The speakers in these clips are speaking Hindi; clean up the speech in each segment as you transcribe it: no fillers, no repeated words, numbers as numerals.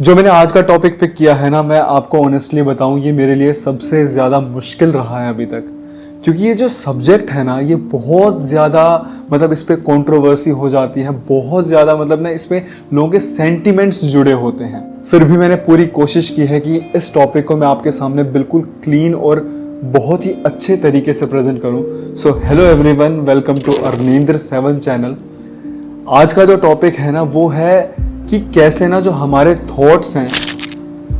जो मैंने आज का टॉपिक पिक किया है ना, मैं आपको ऑनेस्टली बताऊं, ये मेरे लिए सबसे ज़्यादा मुश्किल रहा है अभी तक। क्योंकि ये जो सब्जेक्ट है ना, ये बहुत ज़्यादा मतलब इस पे कंट्रोवर्सी हो जाती है, बहुत ज़्यादा मतलब ना इसमें लोगों के सेंटिमेंट्स जुड़े होते हैं। फिर भी मैंने पूरी कोशिश की है कि इस टॉपिक को मैं आपके सामने बिल्कुल क्लीन और बहुत ही अच्छे तरीके से प्रेजेंट करूं। So hello everyone, welcome to Arvinder 7 channel. आज का जो टॉपिक है ना, वो है कि कैसे ना जो हमारे थॉट्स हैं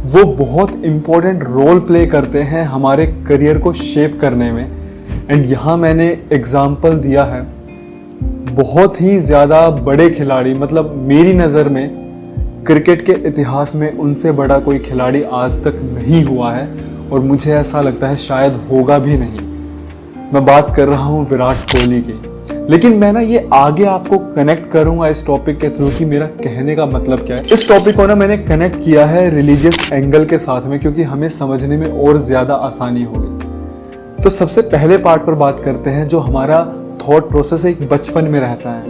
वो बहुत इम्पोर्टेंट रोल प्ले करते हैं हमारे करियर को शेप करने में। एंड यहाँ मैंने एग्जाम्पल दिया है बहुत ही ज़्यादा बड़े खिलाड़ी, मतलब मेरी नज़र में क्रिकेट के इतिहास में उनसे बड़ा कोई खिलाड़ी आज तक नहीं हुआ है, और मुझे ऐसा लगता है शायद होगा भी नहीं। मैं बात कर रहा हूँ विराट कोहली की। लेकिन मैं ना ये आगे आपको कनेक्ट करूंगा इस टॉपिक के थ्रू कि मेरा कहने का मतलब क्या है। इस टॉपिक को ना मैंने कनेक्ट किया है रिलीजियस एंगल के साथ में, क्योंकि हमें समझने में और ज्यादा आसानी होगी। तो सबसे पहले पार्ट पर बात करते हैं, जो हमारा थॉट प्रोसेस एक बचपन में रहता है।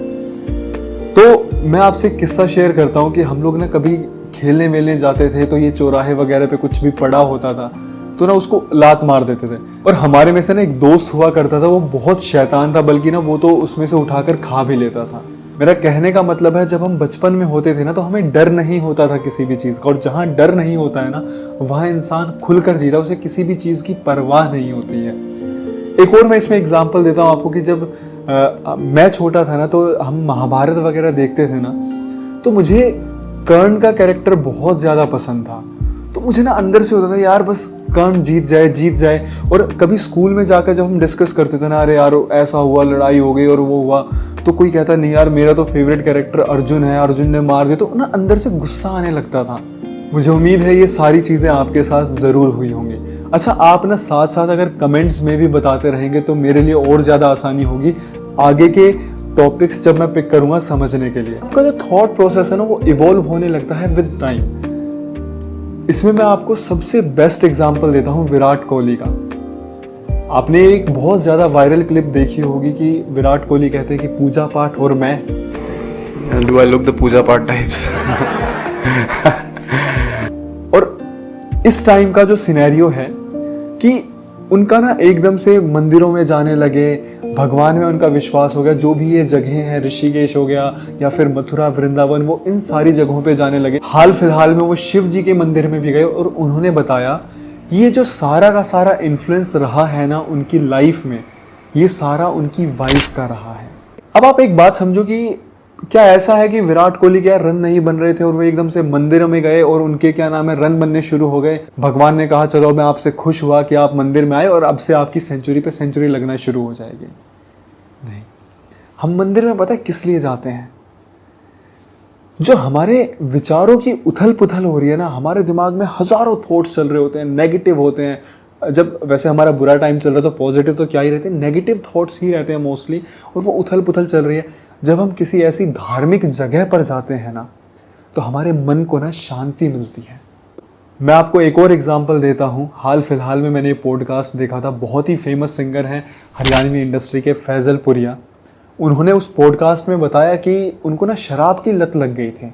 तो मैं आपसे किस्सा शेयर करता हूँ कि हम लोग ना कभी खेलने वेलने जाते थे, तो ये चौराहे वगैरह पे कुछ भी पड़ा होता था तो ना उसको लात मार देते थे। और हमारे में से ना एक दोस्त हुआ करता था, वो बहुत शैतान था, बल्कि ना वो तो उसमें से उठाकर खा भी लेता था। मेरा कहने का मतलब है, जब हम बचपन में होते थे ना, तो हमें डर नहीं होता था किसी भी चीज़ का, और जहाँ डर नहीं होता है ना, वहाँ इंसान खुलकर जीता, उसे किसी भी चीज़ की परवाह नहीं होती है। एक और मैं इसमें एग्जाम्पल देता हूँ आपको कि जब मैं छोटा था ना, तो हम महाभारत वगैरह देखते थे ना, तो मुझे कर्ण का कैरेक्टर बहुत ज़्यादा पसंद था। तो मुझे ना अंदर से होता था यार बस कर्ण जीत जाए जीत जाए। और कभी स्कूल में जाकर जब हम डिस्कस करते थे ना, अरे यार ऐसा हुआ, लड़ाई हो गई और वो हुआ, तो कोई कहता नहीं यार मेरा तो फेवरेट कैरेक्टर अर्जुन है, अर्जुन ने मार दिया, तो ना अंदर से गुस्सा आने लगता था। मुझे उम्मीद है ये सारी चीज़ें आपके साथ ज़रूर हुई होंगी। अच्छा, आप ना साथ साथ अगर कमेंट्स में भी बताते रहेंगे तो मेरे लिए और ज़्यादा आसानी होगी आगे के टॉपिक्स जब मैं पिक करूँगा समझने के लिए। आपका जो थॉट प्रोसेस है ना, वो इवॉल्व होने लगता है विद टाइम। इसमें मैं आपको सबसे बेस्ट एग्जांपल देता हूं विराट कोहली का। आपने एक बहुत ज्यादा वायरल क्लिप देखी होगी कि विराट कोहली कहते हैं कि पूजा पाठ और मैं। Do I look the पूजा पाठ टाइप्स? और इस टाइम का जो सिनेरियो है कि उनका ना एकदम से मंदिरों में जाने लगे, भगवान में उनका विश्वास हो गया। जो भी ये जगह है, ऋषिकेश हो गया या फिर मथुरा, वृंदावन, वो इन सारी जगहों पे जाने लगे। हाल फिलहाल में वो शिव जी के मंदिर में भी गए, और उन्होंने बताया ये जो सारा का सारा इन्फ्लुएंस रहा है ना उनकी लाइफ में, ये सारा उनकी वाइफ का रहा है। अब आप एक बात समझो कि क्या ऐसा है कि विराट कोहली क्या रन नहीं बन रहे थे और वो एकदम से मंदिर में गए और उनके क्या नाम है रन बनने शुरू हो गए? भगवान ने कहा चलो मैं आपसे खुश हुआ कि आप मंदिर में आए और अब से आपकी सेंचुरी पे सेंचुरी लगना शुरू हो जाएगी। नहीं, हम मंदिर में पता है किस लिए जाते हैं? जो हमारे विचारों की उथल पुथल हो रही है ना, हमारे दिमाग में हजारों थॉट्स चल रहे होते हैं, नेगेटिव होते हैं। जब वैसे हमारा बुरा टाइम चल रहा है तो पॉजिटिव तो क्या ही रहते हैं, नेगेटिव थॉट्स ही रहते हैं मोस्टली, और वो उथल पुथल चल रही है। जब हम किसी ऐसी धार्मिक जगह पर जाते हैं ना, तो हमारे मन को ना शांति मिलती है। मैं आपको एक और एग्जांपल देता हूँ। हाल फिलहाल में मैंने पॉडकास्ट देखा था, बहुत ही फेमस सिंगर हैं हरियाणवी इंडस्ट्री के, फैजल पुरिया। उन्होंने उस पॉडकास्ट में बताया कि उनको ना शराब की लत लग गई थी।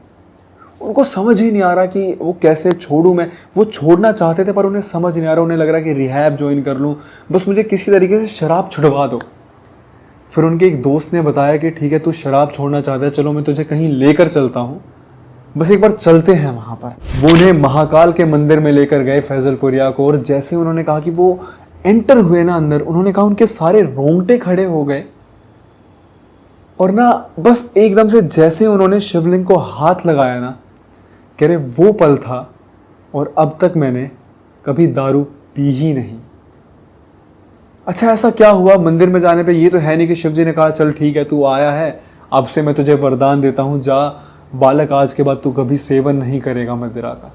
उनको समझ ही नहीं आ रहा कि वो कैसे छोड़ूं मैं। वो छोड़ना चाहते थे पर उन्हें समझ नहीं आ रहा, उन्हें लग रहा कि रिहैब ज्वाइन कर लूं, बस मुझे किसी तरीके से शराब छुड़वा दो। फिर उनके एक दोस्त ने बताया कि ठीक है तू शराब छोड़ना चाहता है, चलो मैं तुझे कहीं लेकर चलता हूँ, बस एक बार चलते हैं वहाँ पर। वो उन्हें महाकाल के मंदिर में लेकर गए फैजल पुरिया को, और जैसे उन्होंने कहा कि वो एंटर हुए ना अंदर, उन्होंने कहा उनके सारे रोंगटे खड़े हो गए। और ना बस एकदम से जैसे उन्होंने शिवलिंग को हाथ लगाया ना, कह रहे वो पल था और अब तक मैंने कभी दारू पी ही नहीं। अच्छा, ऐसा क्या हुआ मंदिर में जाने पे? ये तो है नहीं कि शिव जी ने कहा चल ठीक है तू आया है, अब से मैं तुझे वरदान देता हूं, जा बालक आज के बाद तू कभी सेवन नहीं करेगा मदिरा का।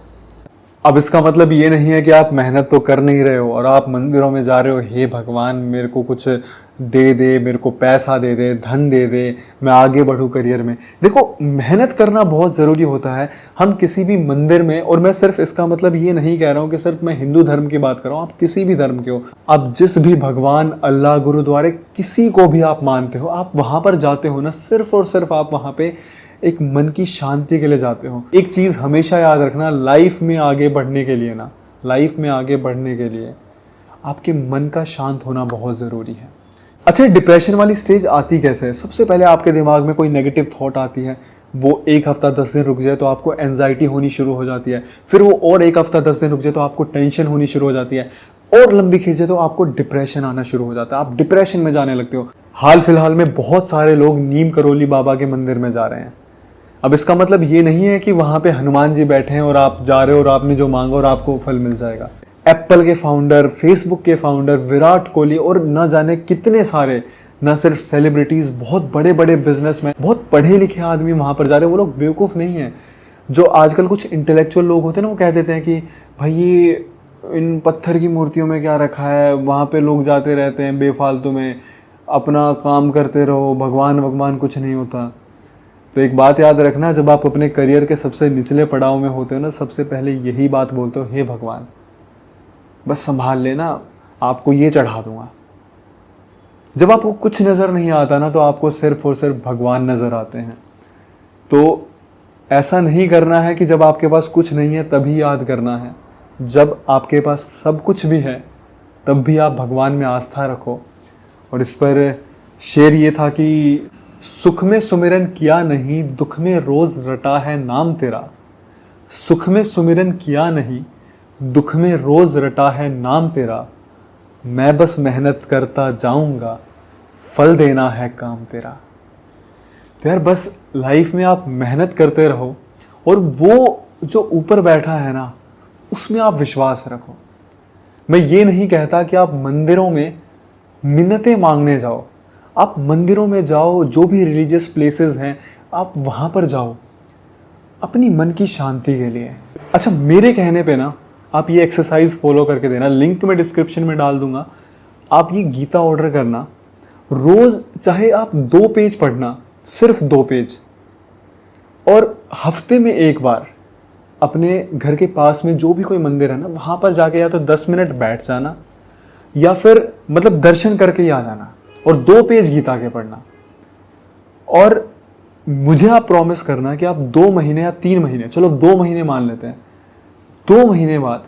अब इसका मतलब ये नहीं है कि आप मेहनत तो कर नहीं रहे हो और आप मंदिरों में जा रहे हो, हे भगवान मेरे को कुछ दे दे, मेरे को पैसा दे दे, धन दे दे, मैं आगे बढ़ूं करियर में। देखो, मेहनत करना बहुत ज़रूरी होता है। हम किसी भी मंदिर में, और मैं सिर्फ इसका मतलब ये नहीं कह रहा हूँ कि सिर्फ मैं हिंदू धर्म की बात कर रहा हूँ, आप किसी भी धर्म के हो, आप जिस भी भगवान, अल्लाह, गुरुद्वारे, किसी को भी आप मानते हो, आप वहाँ पर जाते हो ना, सिर्फ और सिर्फ आप वहाँ पे एक मन की शांति के लिए जाते हो। एक चीज़ हमेशा याद रखना, लाइफ में आगे बढ़ने के लिए ना, लाइफ में आगे बढ़ने के लिए आपके मन का शांत होना बहुत ज़रूरी है। अच्छा, डिप्रेशन वाली स्टेज आती कैसे है? सबसे पहले आपके दिमाग में कोई नेगेटिव थॉट आती है, वो 1 हफ्ता 10 दिन रुक जाए तो आपको एंजाइटी होनी शुरू हो जाती है, फिर वो और 1 हफ्ता 10 दिन रुक जाए तो आपको टेंशन होनी शुरू हो जाती है, और लंबी खींचे तो आपको डिप्रेशन आना शुरू हो जाता है, आप डिप्रेशन में जाने लगते हो। हाल फिलहाल में बहुत सारे लोग नीम करोली बाबा के मंदिर में जा रहे हैं। अब इसका मतलब ये नहीं है कि वहां पे हनुमान जी बैठे हैं और आप जा रहे हो और आपने जो मांगा और आपको फल मिल जाएगा। एप्पल के फाउंडर, फेसबुक के फाउंडर विराट कोहली और न जाने कितने सारे, न सिर्फ सेलिब्रिटीज, बहुत बड़े बड़े बिजनेसमैन, बहुत पढ़े लिखे आदमी वहां पर जा रहे हैं। वो लोग बेवकूफ़ नहीं है। जो आजकल कुछ इंटेलेक्चुअल लोग होते हैं ना, वो कह देते हैं कि भाई ये इन पत्थर की मूर्तियों में क्या रखा है, वहाँ पे लोग जाते रहते हैं बेफालतू में, अपना काम करते रहो, भगवान भगवान कुछ नहीं होता। तो एक बात याद रखना, जब आप अपने करियर के सबसे निचले पड़ाव में होते हो ना, सबसे पहले यही बात बोलते हो, हे भगवान बस संभाल लेना, आपको ये चढ़ा दूंगा। जब आपको कुछ नज़र नहीं आता ना, तो आपको सिर्फ और सिर्फ भगवान नज़र आते हैं। तो ऐसा नहीं करना है कि जब आपके पास कुछ नहीं है तभी याद करना है। जब आपके पास सब कुछ भी है तब भी आप भगवान में आस्था रखो। और इस पर शेर ये था कि सुख में सुमिरन किया नहीं, दुख में रोज रटा है नाम तेरा। सुख में सुमिरन किया नहीं, दुख में रोज रटा है नाम तेरा। मैं बस मेहनत करता जाऊंगा, फल देना है काम तेरा। तो यार बस लाइफ में आप मेहनत करते रहो और वो जो ऊपर बैठा है ना, उसमें आप विश्वास रखो। मैं ये नहीं कहता कि आप मंदिरों में मिन्नतें मांगने जाओ। आप मंदिरों में जाओ, जो भी रिलीजियस प्लेसेस हैं आप वहाँ पर जाओ अपनी मन की शांति के लिए। अच्छा, मेरे कहने पे ना आप ये एक्सरसाइज फॉलो करके देना, लिंक मैं डिस्क्रिप्शन में डाल दूंगा। आप ये गीता ऑर्डर करना, रोज चाहे आप 2 पेज पढ़ना, सिर्फ 2 पेज, और हफ्ते में 1 बार अपने घर के पास में जो भी कोई मंदिर है ना, वहां पर जाके या तो 10 मिनट बैठ जाना या फिर मतलब दर्शन करके ही आ जाना, और 2 पेज गीता के पढ़ना। और मुझे आप प्रॉमिस करना कि आप 2 महीने या 3 महीने, चलो 2 महीने मान लेते हैं, 2 महीने बाद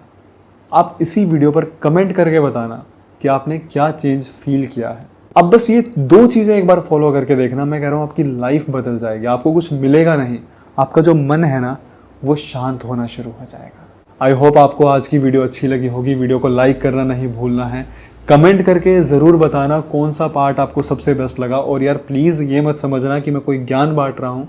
आप इसी वीडियो पर कमेंट करके बताना कि आपने क्या चेंज फील किया है। अब बस ये 2 चीजें एक बार फॉलो करके देखना, मैं कह रहा हूं आपकी लाइफ बदल जाएगी। आपको कुछ मिलेगा नहीं, आपका जो मन है ना वो शांत होना शुरू हो जाएगा। आई होप आपको आज की वीडियो अच्छी लगी होगी। वीडियो को लाइक करना नहीं भूलना है, कमेंट करके ज़रूर बताना कौन सा पार्ट आपको सबसे बेस्ट लगा। और यार प्लीज़ ये मत समझना कि मैं कोई ज्ञान बांट रहा हूँ,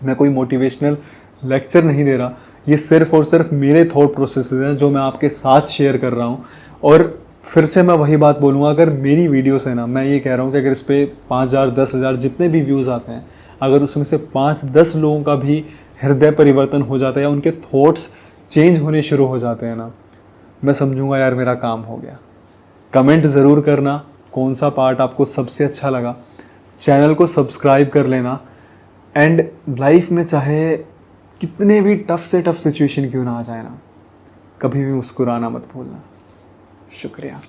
मैं कोई मोटिवेशनल लेक्चर नहीं दे रहा। ये सिर्फ और सिर्फ मेरे थॉट प्रोसेसेस हैं जो मैं आपके साथ शेयर कर रहा हूँ। और फिर से मैं वही बात बोलूँगा, अगर मेरी वीडियो से ना, मैं ये कह रहा हूँ कि अगर इस पर 5000 10,000 जितने भी व्यूज़ आते हैं, अगर उसमें से 5-10 लोगों का भी हृदय परिवर्तन हो जाता है या उनके थॉट्स चेंज होने शुरू हो जाते हैं ना, मैं समझूंगा यार मेरा काम हो गया। कमेंट ज़रूर करना कौन सा पार्ट आपको सबसे अच्छा लगा। चैनल को सब्सक्राइब कर लेना। एंड लाइफ में चाहे कितने भी टफ से टफ सिचुएशन क्यों ना आ जाए ना, कभी भी मुस्कुराना मत भूलना। शुक्रिया।